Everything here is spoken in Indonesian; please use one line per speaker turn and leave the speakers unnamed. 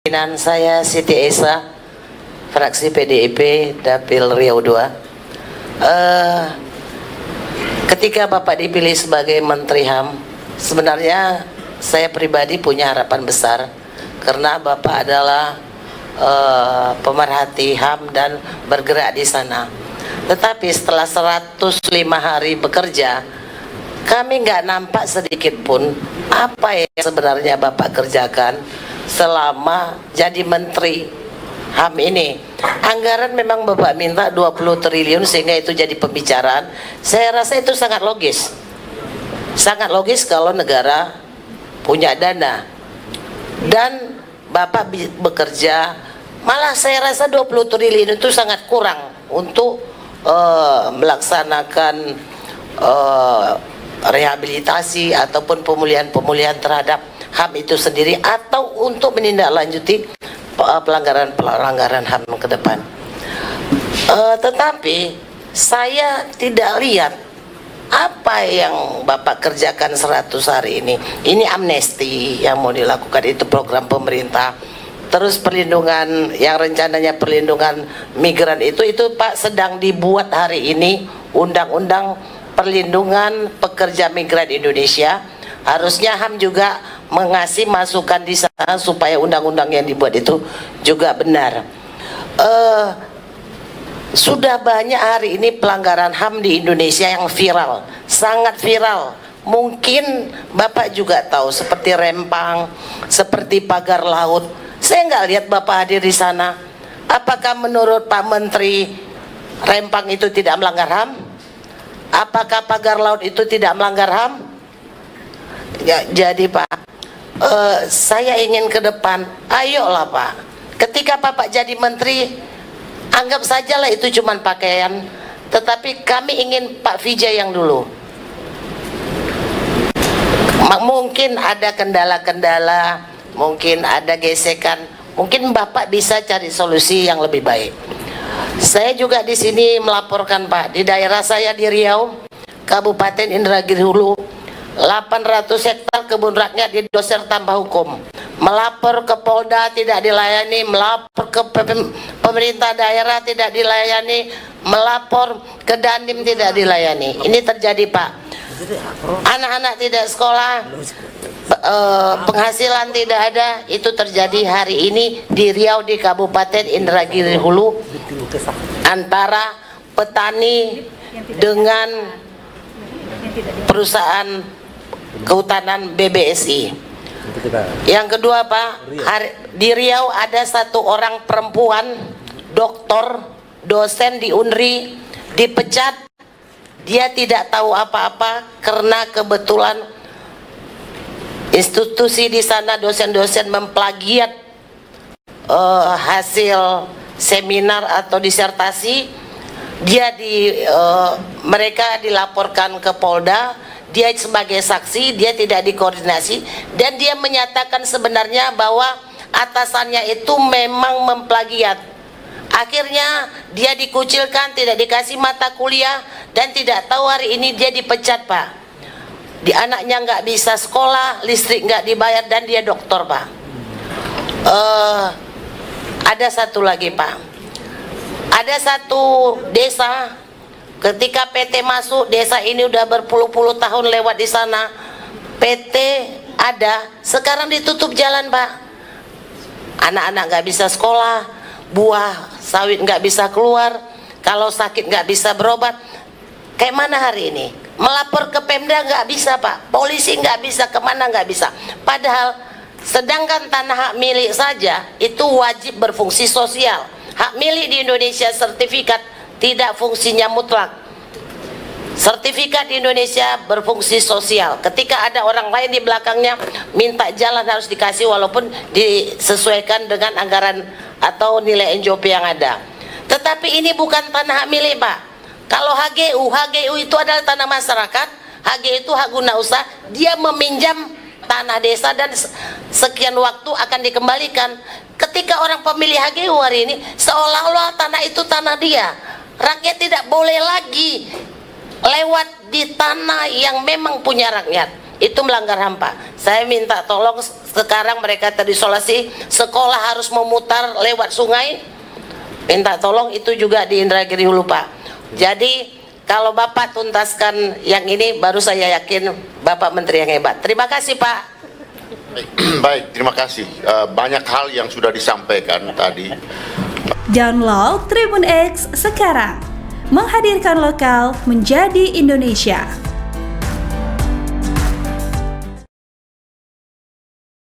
Pimpinan saya Siti Esa, fraksi PDIP Dapil Riau II. Ketika Bapak dipilih sebagai Menteri HAM, sebenarnya saya pribadi punya harapan besar karena Bapak adalah pemerhati HAM dan bergerak di sana. Tetapi setelah 105 hari bekerja, kami nggak nampak sedikit pun apa yang sebenarnya Bapak kerjakan selama jadi Menteri HAM ini. Anggaran memang Bapak minta 20 triliun sehingga itu jadi pembicaraan. Saya rasa itu sangat logis. Sangat logis kalau negara punya dana. Dan Bapak bekerja, malah saya rasa 20 triliun itu sangat kurang untuk melaksanakan rehabilitasi ataupun pemulihan terhadap HAM itu sendiri atau untuk menindaklanjuti pelanggaran HAM ke depan. Tetapi saya tidak lihat apa yang Bapak kerjakan 100 hari ini. Ini amnesti yang mau dilakukan, itu program pemerintah. Terus perlindungan yang rencananya perlindungan migran itu Pak sedang dibuat hari ini undang-undang perlindungan pekerja migran Indonesia. Harusnya HAM juga mengasih masukan di sana supaya undang-undang yang dibuat itu juga benar. Sudah banyak hari ini pelanggaran HAM di Indonesia yang viral, sangat viral. Mungkin Bapak juga tahu seperti Rempang, seperti pagar laut. Saya nggak lihat Bapak hadir di sana. Apakah menurut Pak Menteri Rempang itu tidak melanggar HAM? Apakah pagar laut itu tidak melanggar HAM? Ya, jadi Pak, saya ingin ke depan, ayolah Pak, ketika Bapak jadi Menteri, anggap sajalah itu cuma pakaian, tetapi kami ingin Pak Vijay yang dulu. Mungkin ada kendala-kendala, mungkin ada gesekan, mungkin Bapak bisa cari solusi yang lebih baik. Saya juga di sini melaporkan Pak, di daerah saya di Riau, Kabupaten Indragiri Hulu, 800 hektar kebun rakyat di doser tanpa hukum. Melapor ke Polda tidak dilayani, melapor ke pemerintah daerah tidak dilayani, melapor ke Dandim tidak dilayani. Ini terjadi Pak. Anak-anak tidak sekolah, penghasilan tidak ada. Itu terjadi hari ini di Riau, di Kabupaten Indragiri Hulu, antara petani dengan perusahaan kehutanan BBSI. Yang kedua Pak, di Riau ada satu orang perempuan doktor, dosen di UNRI, dipecat. Dia tidak tahu apa-apa karena kebetulan institusi di sana dosen-dosen memplagiat hasil seminar atau disertasi. Mereka dilaporkan ke Polda, dia sebagai saksi, dia tidak dikoordinasi, dan dia menyatakan sebenarnya bahwa atasannya itu memang memplagiat. Akhirnya dia dikucilkan, tidak dikasih mata kuliah, dan tidak tahu hari ini dia dipecat Pak. Di anaknya nggak bisa sekolah, listrik nggak dibayar, dan dia doktor Pak. Ada satu lagi Pak, ada satu desa, ketika PT masuk desa ini udah berpuluh-puluh tahun lewat di sana, PT ada, sekarang ditutup jalan Pak. Anak-anak nggak bisa sekolah, buah sawit nggak bisa keluar, kalau sakit nggak bisa berobat. Kayak mana hari ini? Melapor ke Pemda nggak bisa Pak, polisi nggak bisa, kemana nggak bisa. Padahal sedangkan tanah hak milik saja itu wajib berfungsi sosial. Hak milik di Indonesia sertifikat tidak fungsinya mutlak. Sertifikat di Indonesia berfungsi sosial. Ketika ada orang lain di belakangnya minta jalan harus dikasih walaupun disesuaikan dengan anggaran atau nilai NJOP yang ada. Tetapi ini bukan tanah hak milik Pak. Kalau HGU itu adalah tanah masyarakat, HGU itu hak guna usaha, dia meminjam tanah desa dan sekian waktu akan dikembalikan. Ketika orang pemilih HGU hari ini, seolah-olah tanah itu tanah dia. Rakyat tidak boleh lagi lewat di tanah yang memang punya rakyat. itu melanggar HAM Pak. Saya minta tolong sekarang mereka terisolasi, sekolah harus memutar lewat sungai. Minta tolong itu juga di Indragiri Hulu Pak. Jadi kalau Bapak tuntaskan yang ini, baru saya yakin Bapak Menteri yang hebat. Terima kasih Pak.
Baik, terima kasih. Banyak hal yang sudah disampaikan tadi.
Download Tribun X sekarang, menghadirkan lokal menjadi Indonesia.